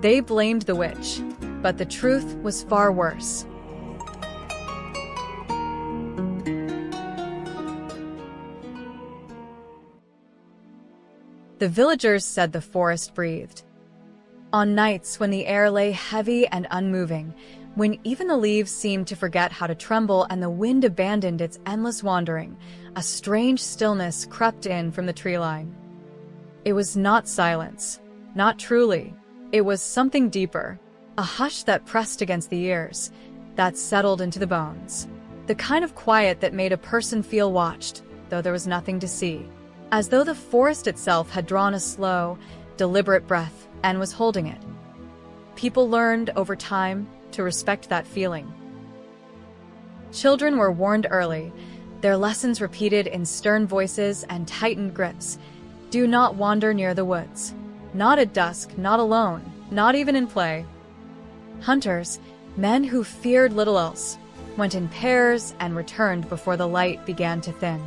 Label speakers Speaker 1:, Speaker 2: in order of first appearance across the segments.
Speaker 1: They blamed the witch, but the truth was far worse. The villagers said the forest breathed. On nights when the air lay heavy and unmoving, when even the leaves seemed to forget how to tremble and the wind abandoned its endless wandering, a strange stillness crept in from the tree line. It was not silence, not truly. It was something deeper, a hush that pressed against the ears, that settled into the bones. The kind of quiet that made a person feel watched, though there was nothing to see. As though the forest itself had drawn a slow, deliberate breath and was holding it. People learned over time to respect that feeling. Children were warned early, their lessons repeated in stern voices and tightened grips. Do not wander near the woods. Not at dusk, not alone, not even in play. Hunters, men who feared little else, went in pairs and returned before the light began to thin.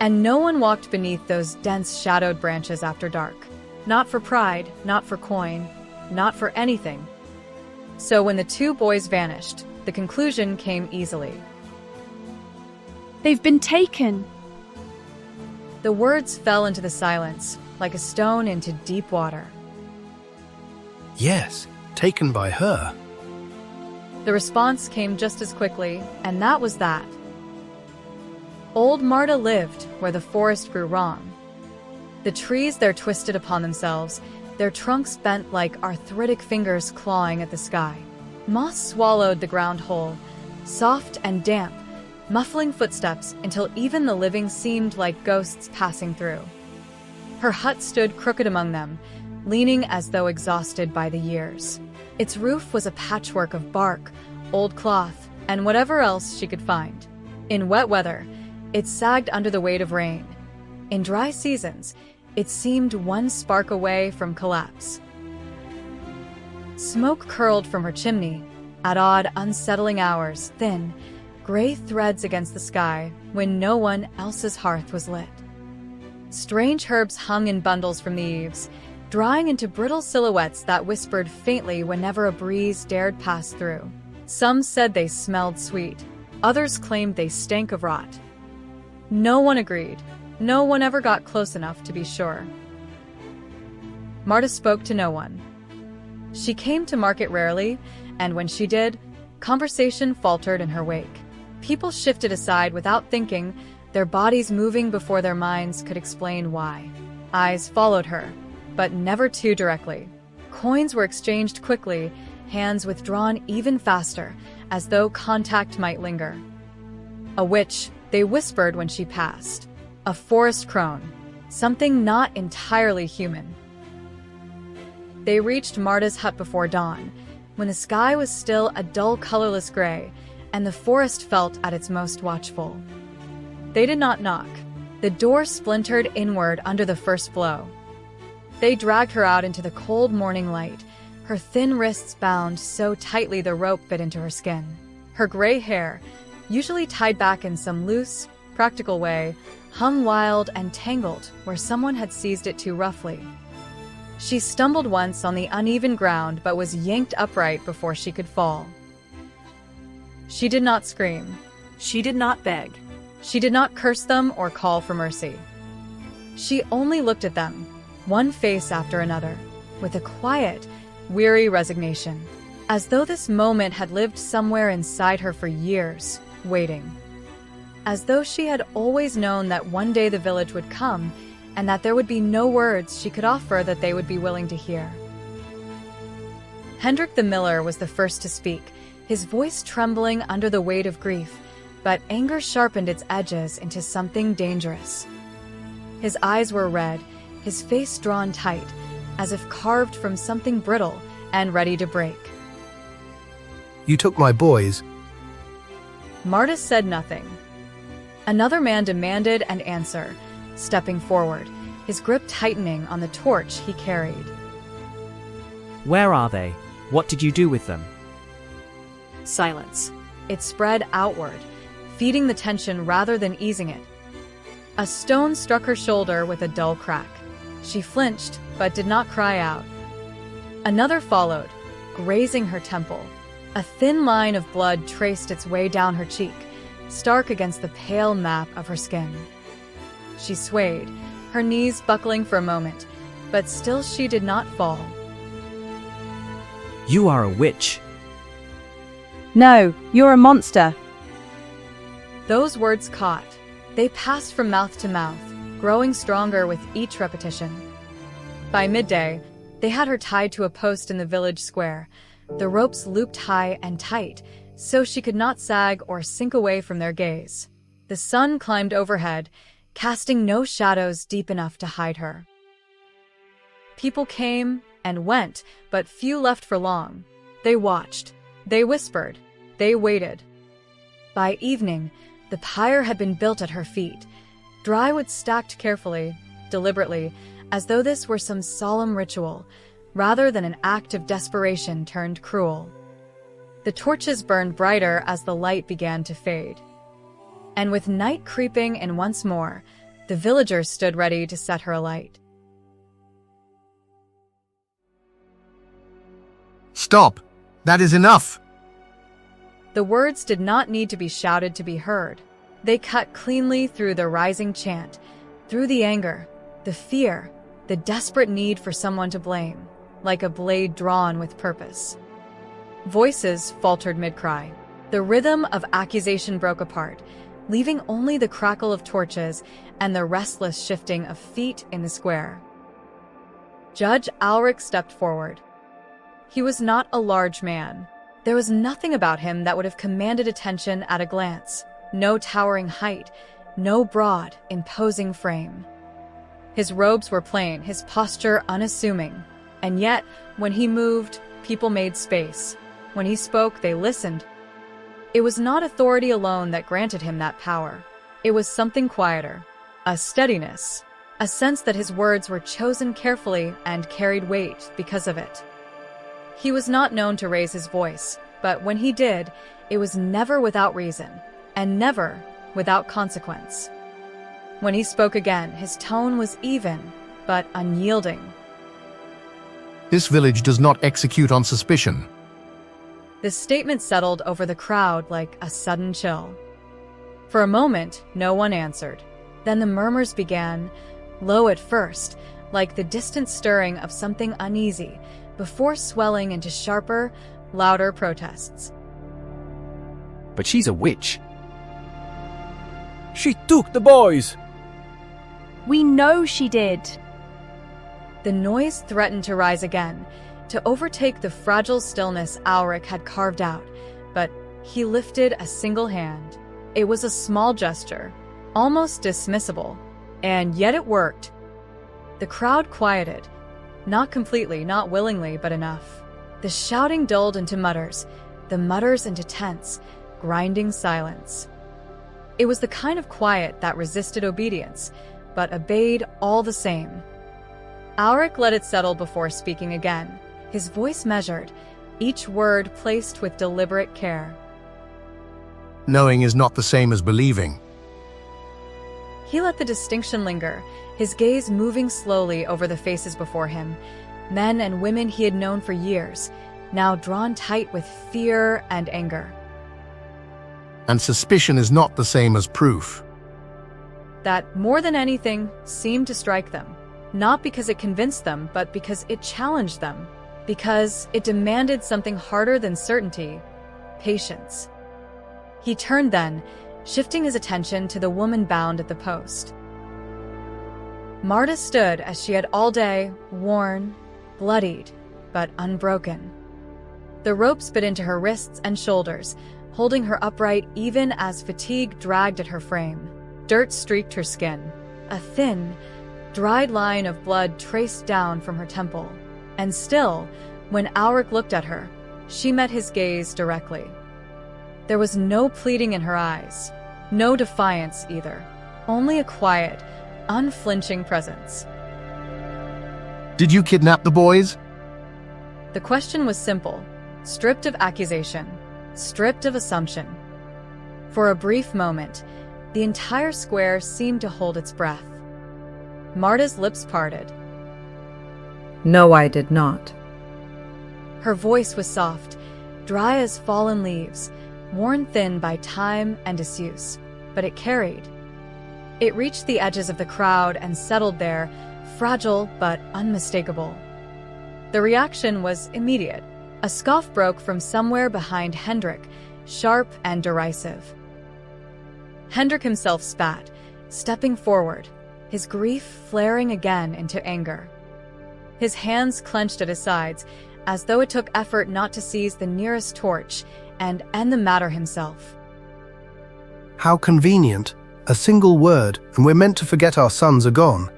Speaker 1: And no one walked beneath those dense shadowed branches after dark. Not for pride, not for coin, not for anything. So when the two boys vanished, the conclusion came easily.
Speaker 2: They've been taken.
Speaker 1: The words fell into the silence, like a stone into deep water.
Speaker 3: Yes, taken by her.
Speaker 1: The response came just as quickly, and that was that. Old Marta lived where the forest grew wrong. The trees there twisted upon themselves, their trunks bent like arthritic fingers clawing at the sky. Moss swallowed the ground whole, soft and damp, muffling footsteps until even the living seemed like ghosts passing through. Her hut stood crooked among them, leaning as though exhausted by the years. Its roof was a patchwork of bark, old cloth, and whatever else she could find. In wet weather, it sagged under the weight of rain. In dry seasons, it seemed one spark away from collapse. Smoke curled from her chimney, at odd, unsettling hours, thin, gray threads against the sky when no one else's hearth was lit. Strange herbs hung in bundles from the eaves, drying into brittle silhouettes that whispered faintly whenever a breeze dared pass through. Some said they smelled sweet, others claimed they stank of rot. No one agreed. No one ever got close enough to be sure. Marta spoke to no one. She came to market rarely, and when she did, conversation faltered in her wake. People shifted aside without thinking, their bodies moving before their minds could explain why. Eyes followed her, but never too directly. Coins were exchanged quickly, hands withdrawn even faster, as though contact might linger. A witch, they whispered when she passed. A forest crone, something not entirely human. They reached Marta's hut before dawn, when the sky was still a dull, colorless gray, and the forest felt at its most watchful. They did not knock. The door splintered inward under the first blow. They dragged her out into the cold morning light, her thin wrists bound so tightly the rope bit into her skin. Her gray hair, usually tied back in some loose, practical way, hung wild and tangled where someone had seized it too roughly. She stumbled once on the uneven ground but was yanked upright before she could fall. She did not scream.
Speaker 4: She did not beg.
Speaker 1: She did not curse them or call for mercy. She only looked at them, one face after another, with a quiet, weary resignation, as though this moment had lived somewhere inside her for years, waiting. As though she had always known that one day the village would come, and that there would be no words she could offer that they would be willing to hear. Hendrik the miller was the first to speak, his voice trembling under the weight of grief, but anger sharpened its edges into something dangerous. His eyes were red, his face drawn tight, as if carved from something brittle and ready to break.
Speaker 3: You took my boys.
Speaker 1: Marta said nothing. Another man demanded an answer, stepping forward, his grip tightening on the torch he carried.
Speaker 4: Where are they? What did you do with them?
Speaker 1: Silence. It spread outward, feeding the tension rather than easing it. A stone struck her shoulder with a dull crack. She flinched, but did not cry out. Another followed, grazing her temple. A thin line of blood traced its way down her cheek, stark against the pale map of her skin. She swayed, her knees buckling for a moment, but still she did not fall.
Speaker 4: You are a witch.
Speaker 2: No, you're a monster.
Speaker 1: Those words caught. They passed from mouth to mouth, growing stronger with each repetition. By midday, they had her tied to a post in the village square, the ropes looped high and tight, so she could not sag or sink away from their gaze. The sun climbed overhead, casting no shadows deep enough to hide her. People came and went, but few left for long. They watched, they whispered, they waited. By evening, the pyre had been built at her feet, dry wood stacked carefully, deliberately, as though this were some solemn ritual, rather than an act of desperation turned cruel. The torches burned brighter as the light began to fade. And with night creeping in once more, the villagers stood ready to set her alight.
Speaker 3: Stop! That is enough!
Speaker 1: The words did not need to be shouted to be heard. They cut cleanly through the rising chant, through the anger, the fear, the desperate need for someone to blame, like a blade drawn with purpose. Voices faltered mid-cry. The rhythm of accusation broke apart, leaving only the crackle of torches and the restless shifting of feet in the square. Judge Alric stepped forward. He was not a large man. There was nothing about him that would have commanded attention at a glance. No towering height, no broad, imposing frame. His robes were plain, his posture unassuming. And yet, when he moved, people made space. When he spoke, they listened. It was not authority alone that granted him that power. It was something quieter, a steadiness, a sense that his words were chosen carefully and carried weight because of it. He was not known to raise his voice, but when he did, it was never without reason, and never without consequence. When he spoke again, his tone was even, but unyielding.
Speaker 3: This village does not execute on suspicion.
Speaker 1: The statement settled over the crowd like a sudden chill. For a moment, no one answered. Then the murmurs began, low at first, like the distant stirring of something uneasy, before swelling into sharper, louder protests.
Speaker 5: But she's a witch.
Speaker 6: She took the boys!
Speaker 2: We know she did.
Speaker 1: The noise threatened to rise again, to overtake the fragile stillness Alric had carved out, but he lifted a single hand. It was a small gesture, almost dismissible, and yet it worked. The crowd quieted, not completely, not willingly, but enough. The shouting dulled into mutters, the mutters into tense, grinding silence. It was the kind of quiet that resisted obedience, but obeyed all the same. Alric let it settle before speaking again, his voice measured, each word placed with deliberate care.
Speaker 3: Knowing is not the same as believing.
Speaker 1: He let the distinction linger, his gaze moving slowly over the faces before him, men and women he had known for years, now drawn tight with fear and anger.
Speaker 3: And suspicion is not the same as proof.
Speaker 1: That, more than anything, seemed to strike them, not because it convinced them, but because it challenged them, because it demanded something harder than certainty, patience. He turned then, shifting his attention to the woman bound at the post. Marta stood as she had all day, worn, bloodied, but unbroken. The ropes bit into her wrists and shoulders, holding her upright even as fatigue dragged at her frame. Dirt streaked her skin. A thin, dried line of blood traced down from her temple. And still, when Alric looked at her, she met his gaze directly. There was no pleading in her eyes, no defiance either, only a quiet, unflinching presence.
Speaker 3: Did you kidnap the boys?
Speaker 1: The question was simple, stripped of accusation, stripped of assumption. For a brief moment, the entire square seemed to hold its breath. Marta's lips parted.
Speaker 7: No, I did not.
Speaker 1: Her voice was soft, dry as fallen leaves, worn thin by time and disuse, but it carried. It reached the edges of the crowd and settled there, fragile but unmistakable. The reaction was immediate. A scoff broke from somewhere behind Hendrik, sharp and derisive. Hendrik himself spat, stepping forward, his grief flaring again into anger. His hands clenched at his sides, as though it took effort not to seize the nearest torch and end the matter himself.
Speaker 6: How convenient. A single word, and we're meant to forget our sons are gone.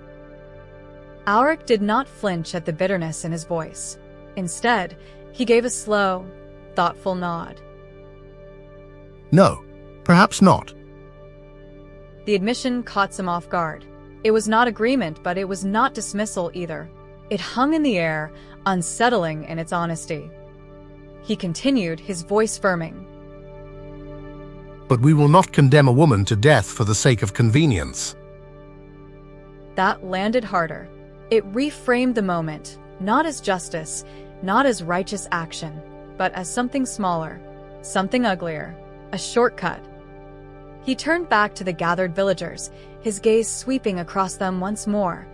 Speaker 1: Auric did not flinch at the bitterness in his voice. Instead, he gave a slow, thoughtful nod.
Speaker 3: No, perhaps not.
Speaker 1: The admission caught him off guard. It was not agreement, but it was not dismissal either. It hung in the air, unsettling in its honesty. He continued, his voice firming.
Speaker 3: But we will not condemn a woman to death for the sake of convenience.
Speaker 1: That landed harder. It reframed the moment, not as justice, not as righteous action, but as something smaller, something uglier, a shortcut. He turned back to the gathered villagers, his gaze sweeping across them once more,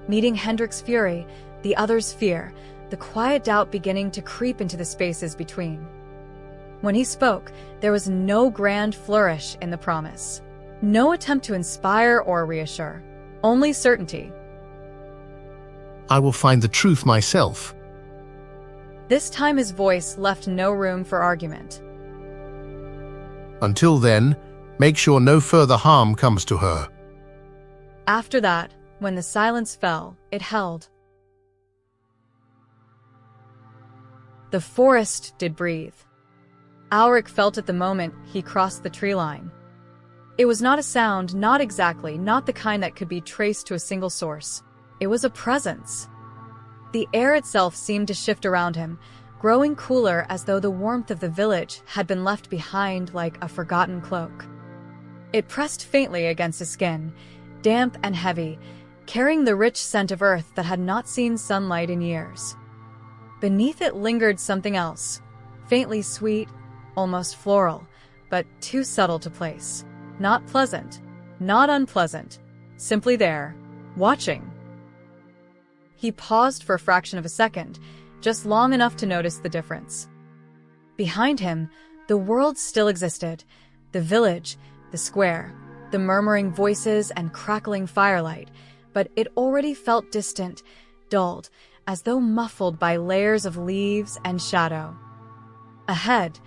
Speaker 1: meeting Hendrik's fury, the other's fear, the quiet doubt beginning to creep into the spaces between. When he spoke, there was no grand flourish in the promise. No attempt to inspire or reassure. Only certainty.
Speaker 3: I will find the truth myself.
Speaker 1: This time his voice left no room for argument.
Speaker 3: Until then, make sure no further harm comes to her.
Speaker 1: After that, when the silence fell, it held. The forest did breathe. Auric felt at the moment he crossed the tree line. It was not a sound, not exactly, not the kind that could be traced to a single source. It was a presence. The air itself seemed to shift around him, growing cooler as though the warmth of the village had been left behind like a forgotten cloak. It pressed faintly against his skin, damp and heavy, carrying the rich scent of earth that had not seen sunlight in years. Beneath it lingered something else, faintly sweet, almost floral, but too subtle to place. Not pleasant, not unpleasant, simply there, watching. He paused for a fraction of a second, just long enough to notice the difference. Behind him, the world still existed, the village, the square, the murmuring voices and crackling firelight, but it already felt distant, dulled, as though muffled by layers of leaves and shadow. Ahead,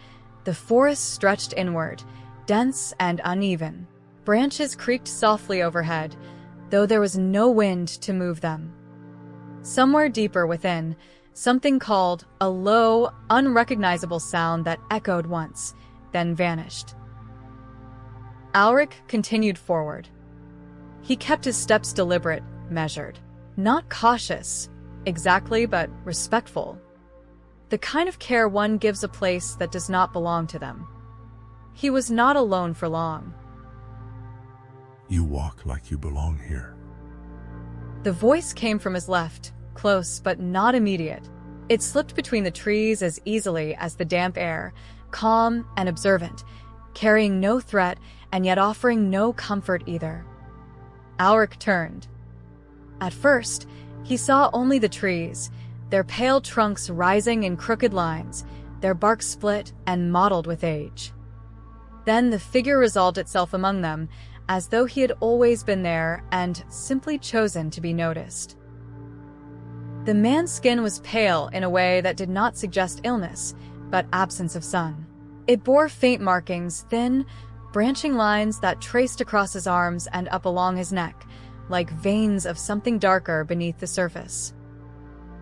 Speaker 1: the forest stretched inward, dense and uneven. Branches creaked softly overhead, though there was no wind to move them. Somewhere deeper within, something called, a low, unrecognizable sound that echoed once, then vanished. Auric continued forward. He kept his steps deliberate, measured. Not cautious, exactly, but respectful. The kind of care one gives a place that does not belong to them. He was not alone for long.
Speaker 7: You walk like you belong here.
Speaker 1: The voice came from his left, close but not immediate. It slipped between the trees as easily as the damp air, calm and observant, carrying no threat and yet offering no comfort either. Auric turned. At first, he saw only the trees, their pale trunks rising in crooked lines, their bark split and mottled with age. Then the figure resolved itself among them, as though he had always been there and simply chosen to be noticed. The man's skin was pale in a way that did not suggest illness, but absence of sun. It bore faint markings, thin, branching lines that traced across his arms and up along his neck, like veins of something darker beneath the surface.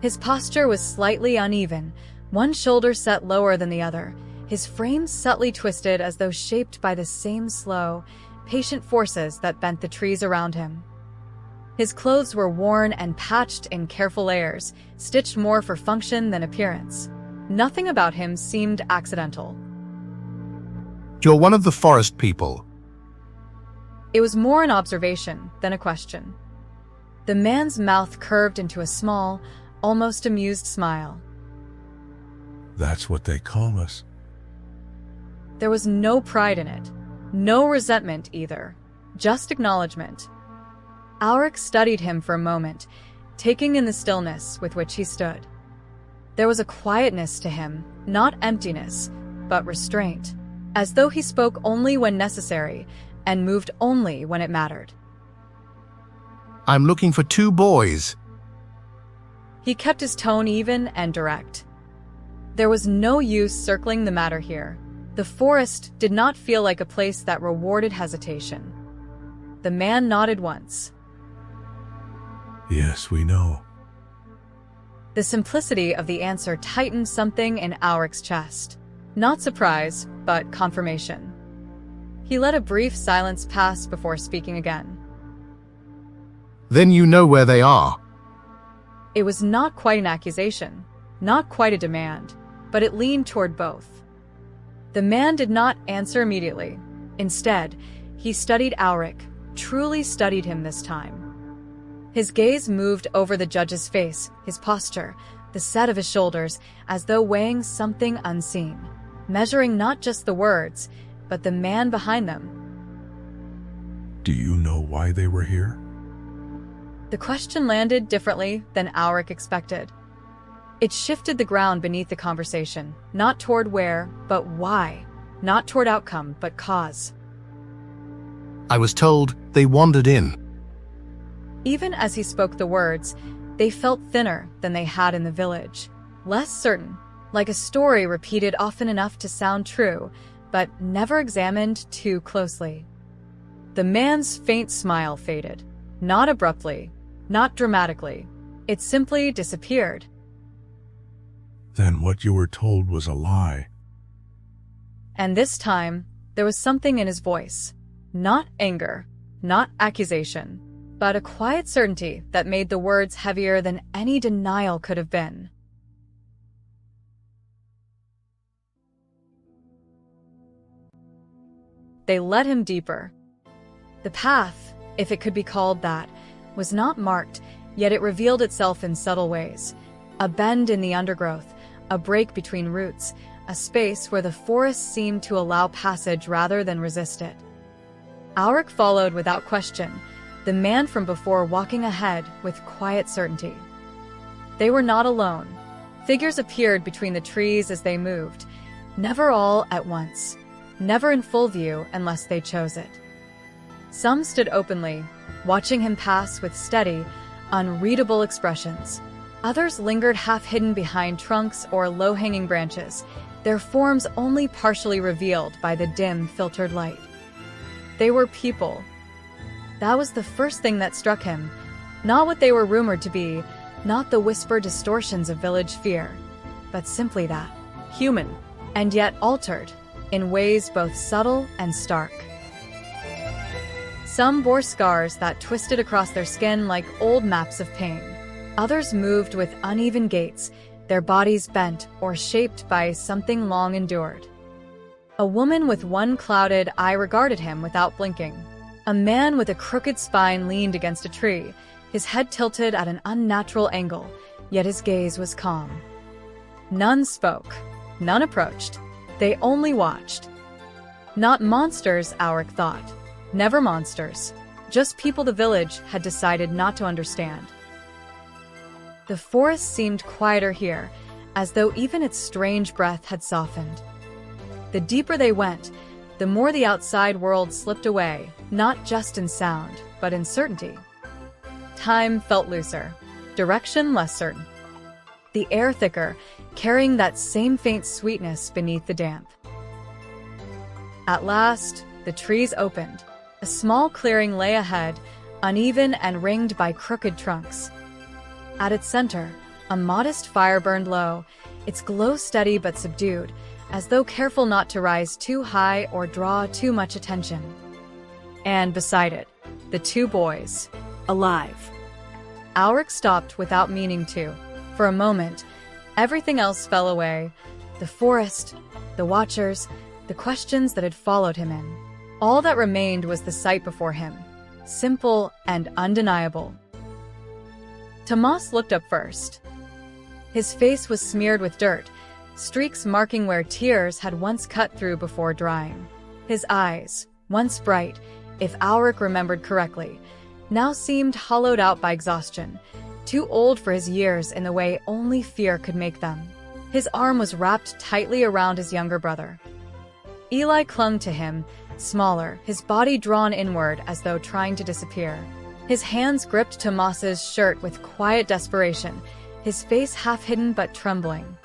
Speaker 1: His posture was slightly uneven, one shoulder set lower than the other, his frame subtly twisted as though shaped by the same slow, patient forces that bent the trees around him. His clothes were worn and patched in careful layers, stitched more for function than appearance. Nothing about him seemed accidental.
Speaker 3: You're one of the forest people.
Speaker 1: It was more an observation than a question. The man's mouth curved into a small, almost amused smile.
Speaker 7: That's what they call us.
Speaker 1: There was no pride in it, no resentment either, just acknowledgement. Auric studied him for a moment, taking in the stillness with which he stood. There was a quietness to him, not emptiness, but restraint, as though he spoke only when necessary and moved only when it mattered.
Speaker 3: I'm looking for 2 boys.
Speaker 1: He kept his tone even and direct. There was no use circling the matter here. The forest did not feel like a place that rewarded hesitation. The man nodded once.
Speaker 7: Yes, we know.
Speaker 1: The simplicity of the answer tightened something in Auric's chest. Not surprise, but confirmation. He let a brief silence pass before speaking again.
Speaker 3: Then you know where they are.
Speaker 1: It was not quite an accusation, not quite a demand, but it leaned toward both. The man did not answer immediately. Instead, he studied Auric, truly studied him this time. His gaze moved over the judge's face, his posture, the set of his shoulders, as though weighing something unseen, measuring not just the words, but the man behind them.
Speaker 7: Do you know why they were here?
Speaker 1: The question landed differently than Auric expected. It shifted the ground beneath the conversation, not toward where, but why, not toward outcome, but cause.
Speaker 3: I was told they wandered in.
Speaker 1: Even as he spoke the words, they felt thinner than they had in the village, less certain, like a story repeated often enough to sound true, but never examined too closely. The man's faint smile faded, not abruptly, not dramatically. It simply disappeared.
Speaker 7: Then what you were told was a lie.
Speaker 1: And this time, there was something in his voice. Not anger, not accusation, but a quiet certainty that made the words heavier than any denial could have been. They led him deeper. The path, if it could be called that, was not marked, yet it revealed itself in subtle ways. A bend in the undergrowth, a break between roots, a space where the forest seemed to allow passage rather than resist it. Auric followed without question, the man from before walking ahead with quiet certainty. They were not alone. Figures appeared between the trees as they moved, never all at once, never in full view unless they chose it. Some stood openly, watching him pass with steady, unreadable expressions. Others lingered half-hidden behind trunks or low-hanging branches, their forms only partially revealed by the dim, filtered light. They were people. That was the first thing that struck him. Not what they were rumored to be, not the whispered distortions of village fear, but simply that. Human, and yet altered, in ways both subtle and stark. Some bore scars that twisted across their skin like old maps of pain. Others moved with uneven gaits, their bodies bent or shaped by something long endured. A woman with one clouded eye regarded him without blinking. A man with a crooked spine leaned against a tree, his head tilted at an unnatural angle, yet his gaze was calm. None spoke, none approached. They only watched. Not monsters, Auric thought. Never monsters. Just people the village had decided not to understand. The forest seemed quieter here, as though even its strange breath had softened. The deeper they went, the more the outside world slipped away, not just in sound, but in certainty. Time felt looser, direction less certain. The air thicker, carrying that same faint sweetness beneath the damp. At last, the trees opened. A small clearing lay ahead, uneven and ringed by crooked trunks. At its center, a modest fire burned low, its glow steady but subdued, as though careful not to rise too high or draw too much attention. And beside it, the 2 boys, alive. Auric stopped without meaning to. For a moment, everything else fell away. The forest, the watchers, the questions that had followed him in. All that remained was the sight before him, simple and undeniable. Tomas looked up first. His face was smeared with dirt, streaks marking where tears had once cut through before drying. His eyes, once bright, if Auric remembered correctly, now seemed hollowed out by exhaustion, too old for his years in the way only fear could make them. His arm was wrapped tightly around his younger brother. Eli clung to him, smaller, his body drawn inward as though trying to disappear. His hands gripped Tomas's shirt with quiet desperation, his face half hidden but trembling.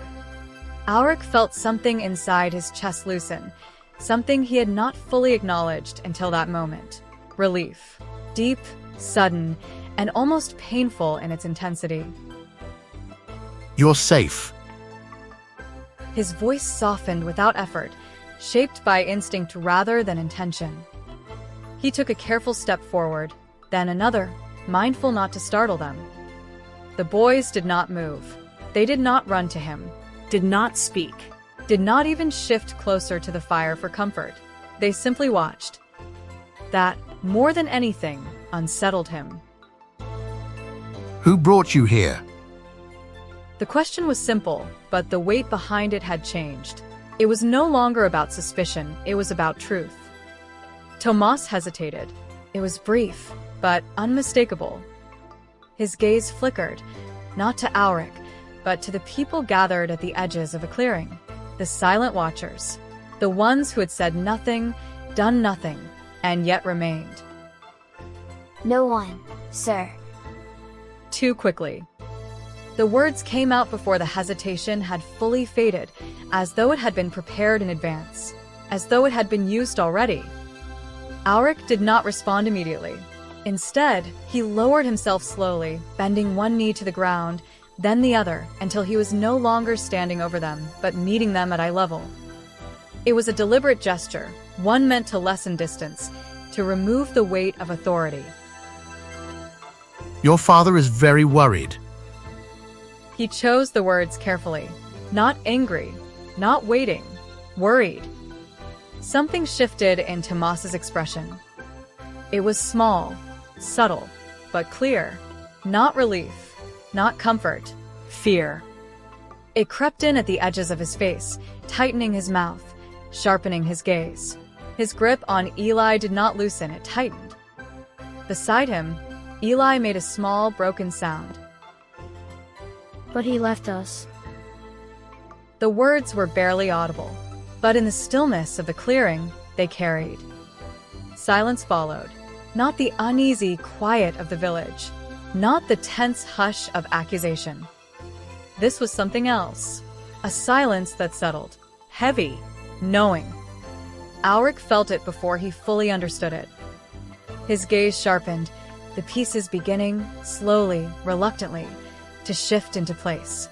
Speaker 1: Auric felt something inside his chest loosen, something he had not fully acknowledged until that moment. Relief. Deep, sudden, and almost painful in its intensity.
Speaker 3: You're safe.
Speaker 1: His voice softened without effort, shaped by instinct rather than intention. He took a careful step forward, then another, mindful not to startle them. The boys did not move. They did not run to him,
Speaker 2: Did not speak.
Speaker 1: did not even shift closer to the fire for comfort. They simply watched. That, more than anything, unsettled him.
Speaker 3: Who brought you here?
Speaker 1: The question was simple, but the weight behind it had changed. It was no longer about suspicion, it was about truth. Tomas hesitated. It was brief, but unmistakable. His gaze flickered, not to Auric, but to the people gathered at the edges of a clearing. The silent watchers. The ones who had said nothing, done nothing, and yet remained.
Speaker 8: No one, sir.
Speaker 1: Too quickly. The words came out before the hesitation had fully faded, as though it had been prepared in advance, as though it had been used already. Auric did not respond immediately. Instead, he lowered himself slowly, bending one knee to the ground, then the other, until he was no longer standing over them, but meeting them at eye level. It was a deliberate gesture, one meant to lessen distance, to remove the weight of authority.
Speaker 3: Your father is very worried.
Speaker 1: He chose the words carefully. Not angry, not waiting, worried. Something shifted in Tomas's expression. It was small, subtle, but clear. Not relief, not comfort, fear. It crept in at the edges of his face, tightening his mouth, sharpening his gaze. His grip on Eli did not loosen, it tightened. Beside him, Eli made a small, broken sound.
Speaker 8: But he left us.
Speaker 1: The words were barely audible, but in the stillness of the clearing, they carried. Silence followed, not the uneasy quiet of the village, not the tense hush of accusation. This was something else, a silence that settled, heavy, knowing. Auric felt it before he fully understood it. His gaze sharpened, the pieces beginning, slowly, reluctantly, to shift into place.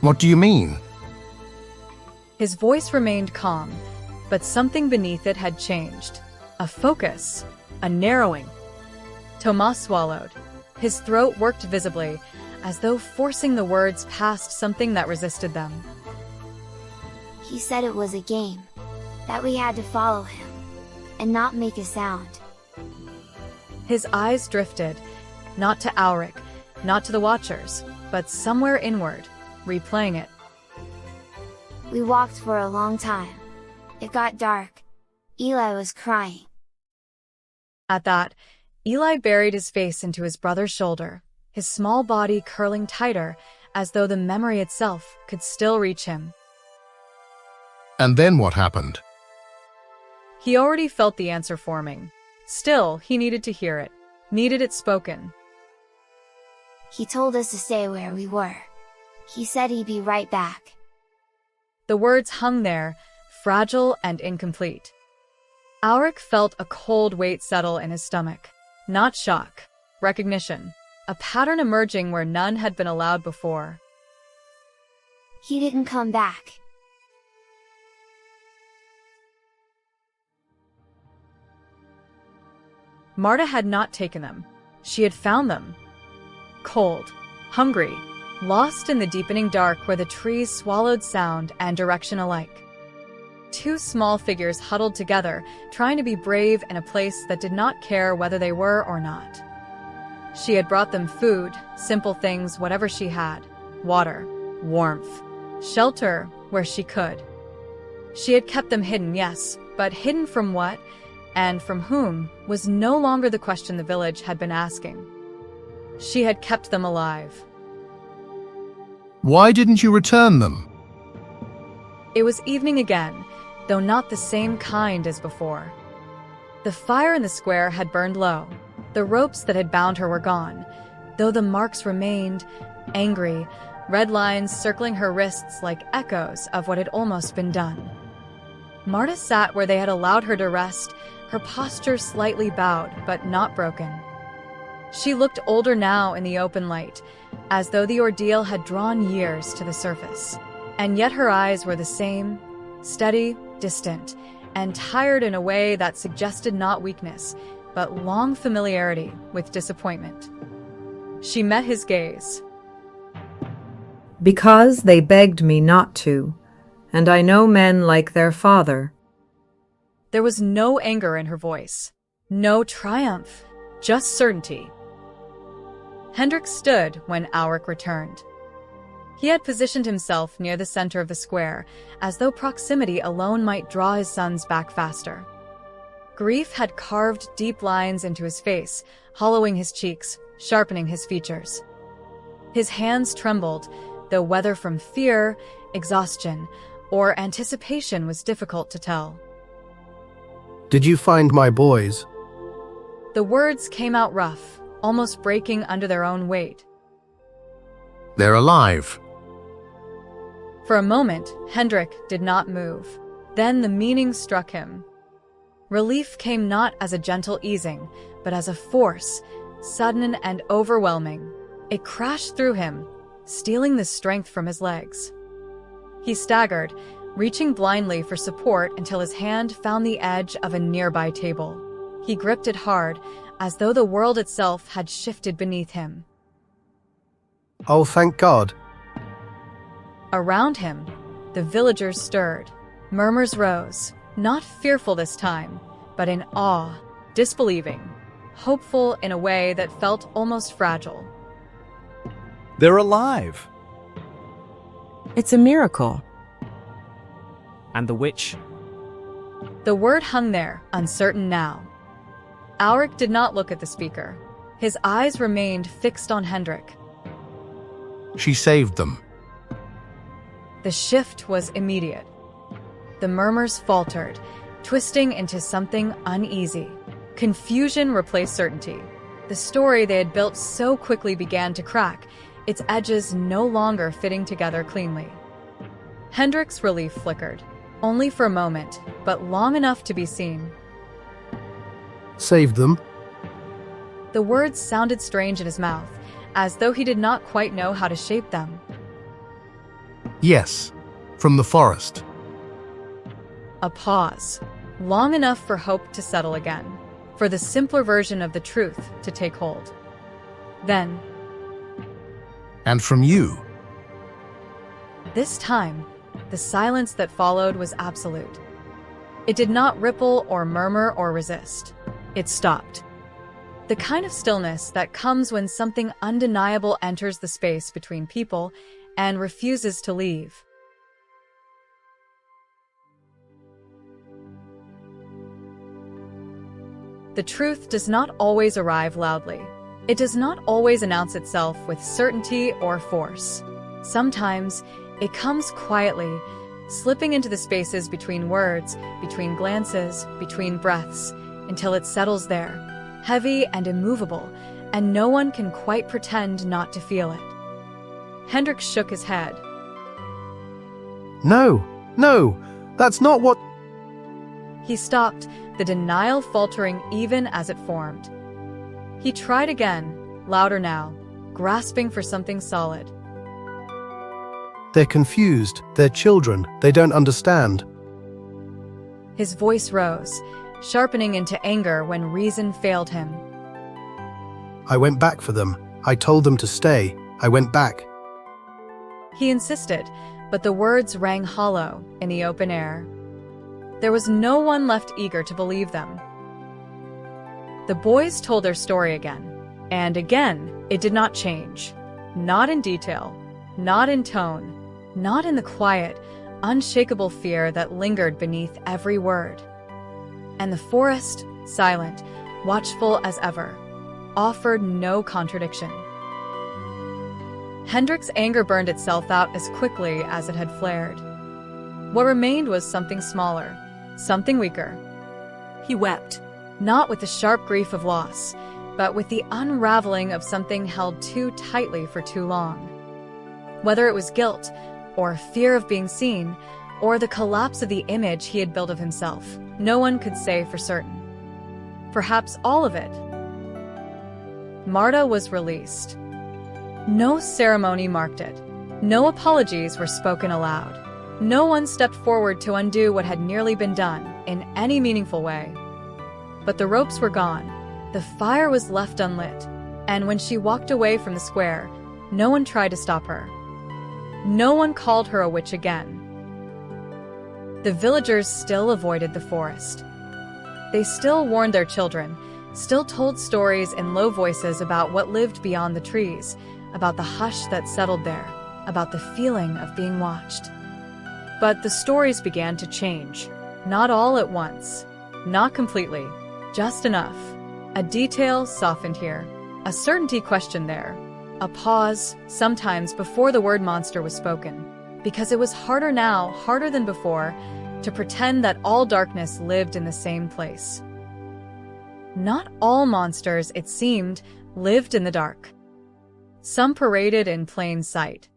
Speaker 3: What do you mean?
Speaker 1: His voice remained calm, but something beneath it had changed. A focus, a narrowing. Tomas swallowed. His throat worked visibly, as though forcing the words past something that resisted them.
Speaker 8: He said it was a game, that we had to follow him, and not make a sound.
Speaker 1: His eyes drifted, not to Auric, not to the watchers, but somewhere inward, replaying it.
Speaker 8: We walked for a long time. It got dark. Eli was crying.
Speaker 1: At that, Eli buried his face into his brother's shoulder, his small body curling tighter, as though the memory itself could still reach him.
Speaker 3: And then what happened?
Speaker 1: He already felt the answer forming. Still, he needed to hear it, needed it spoken.
Speaker 8: He told us to stay where we were. He said he'd be right back.
Speaker 1: The words hung there, fragile and incomplete. Auric felt a cold weight settle in his stomach. Not shock, recognition, a pattern emerging where none had been allowed before.
Speaker 8: He didn't come back.
Speaker 1: Marta had not taken them. She had found them. Cold, hungry, lost in the deepening dark where the trees swallowed sound and direction alike. Two small figures huddled together, trying to be brave in a place that did not care whether they were or not. She had brought them food, simple things, whatever she had. Water, warmth, shelter where she could. She had kept them hidden, yes, but hidden from what, and from whom, was no longer the question the village had been asking. She had kept them alive.
Speaker 3: Why didn't you return them?
Speaker 1: It was evening again, though not the same kind as before. The fire in the square had burned low. The ropes that had bound her were gone, though the marks remained, angry, red lines circling her wrists like echoes of what had almost been done. Marta sat where they had allowed her to rest, her posture slightly bowed but not broken. She looked older now in the open light, as though the ordeal had drawn years to the surface. And yet her eyes were the same, steady, distant, and tired in a way that suggested not weakness, but long familiarity with disappointment. She met his gaze.
Speaker 9: Because they begged me not to, and I know men like their father.
Speaker 1: There was no anger in her voice, no triumph, just certainty. Hendrik stood when Auric returned. He had positioned himself near the center of the square, as though proximity alone might draw his sons back faster. Grief had carved deep lines into his face, hollowing his cheeks, sharpening his features. His hands trembled, though whether from fear, exhaustion, or anticipation was difficult to tell.
Speaker 6: Did you find my boys?
Speaker 1: The words came out rough, almost breaking under their own weight.
Speaker 3: They're alive.
Speaker 1: For a moment, Hendrik did not move. Then the meaning struck him. Relief came not as a gentle easing, but as a force, sudden and overwhelming. It crashed through him, stealing the strength from his legs. He staggered, reaching blindly for support until his hand found the edge of a nearby table. He gripped it hard, as though the world itself had shifted beneath him.
Speaker 6: Oh, thank God.
Speaker 1: Around him, the villagers stirred. Murmurs rose, not fearful this time, but in awe, disbelieving, hopeful in a way that felt almost fragile.
Speaker 5: They're alive.
Speaker 10: It's a miracle.
Speaker 4: And the witch?
Speaker 1: The word hung there, uncertain now. Auric did not look at the speaker. His eyes remained fixed on Hendrik.
Speaker 3: She saved them.
Speaker 1: The shift was immediate. The murmurs faltered, twisting into something uneasy. Confusion replaced certainty. The story they had built so quickly began to crack, its edges no longer fitting together cleanly. Hendrik's relief flickered, only for a moment, but long enough to be seen.
Speaker 6: Saved them?
Speaker 1: The words sounded strange in his mouth, as though he did not quite know how to shape them.
Speaker 3: Yes, from the forest.
Speaker 1: A pause, long enough for hope to settle again, for the simpler version of the truth to take hold. Then,
Speaker 3: And from you.
Speaker 1: this time, the silence that followed was absolute. It did not ripple or murmur or resist. It stopped. The kind of stillness that comes when something undeniable enters the space between people and refuses to leave. The truth does not always arrive loudly. It does not always announce itself with certainty or force. Sometimes, it comes quietly, slipping into the spaces between words, between glances, between breaths, until it settles there, heavy and immovable, and no one can quite pretend not to feel it. Hendrik shook his head.
Speaker 6: No, that's not what...
Speaker 1: He stopped, the denial faltering even as it formed. He tried again, louder now, grasping for something solid.
Speaker 6: They're confused. They're children. They don't understand.
Speaker 1: His voice rose, sharpening into anger when reason failed him.
Speaker 6: I went back for them. I told them to stay. I went back.
Speaker 1: He insisted, but the words rang hollow in the open air. There was no one left eager to believe them. The boys told their story again, and again it did not change. Not in detail, not in tone, not in the quiet, unshakable fear that lingered beneath every word. And the forest, silent, watchful as ever, offered no contradiction. Hendrik's anger burned itself out as quickly as it had flared. What remained was something smaller, something weaker.
Speaker 10: He wept.
Speaker 1: Not with the sharp grief of loss, but with the unraveling of something held too tightly for too long. Whether it was guilt, or fear of being seen, or the collapse of the image he had built of himself, no one could say for certain. Perhaps all of it. Marta was released. No ceremony marked it. No apologies were spoken aloud. No one stepped forward to undo what had nearly been done in any meaningful way. But the ropes were gone. The fire was left unlit. And when she walked away from the square, no one tried to stop her. No one called her a witch again. The villagers still avoided the forest. They still warned their children, still told stories in low voices about what lived beyond the trees, about the hush that settled there, about the feeling of being watched. But the stories began to change. Not all at once. Not completely. Just enough. A detail softened here. A certainty questioned there. A pause, sometimes before the word monster was spoken. Because it was harder now, harder than before, to pretend that all darkness lived in the same place. Not all monsters, it seemed, lived in the dark. Some paraded in plain sight.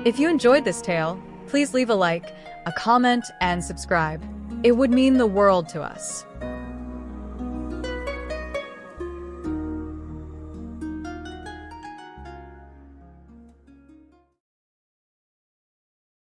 Speaker 1: If you enjoyed this tale, please leave a like, a comment, and subscribe. It would mean the world to us.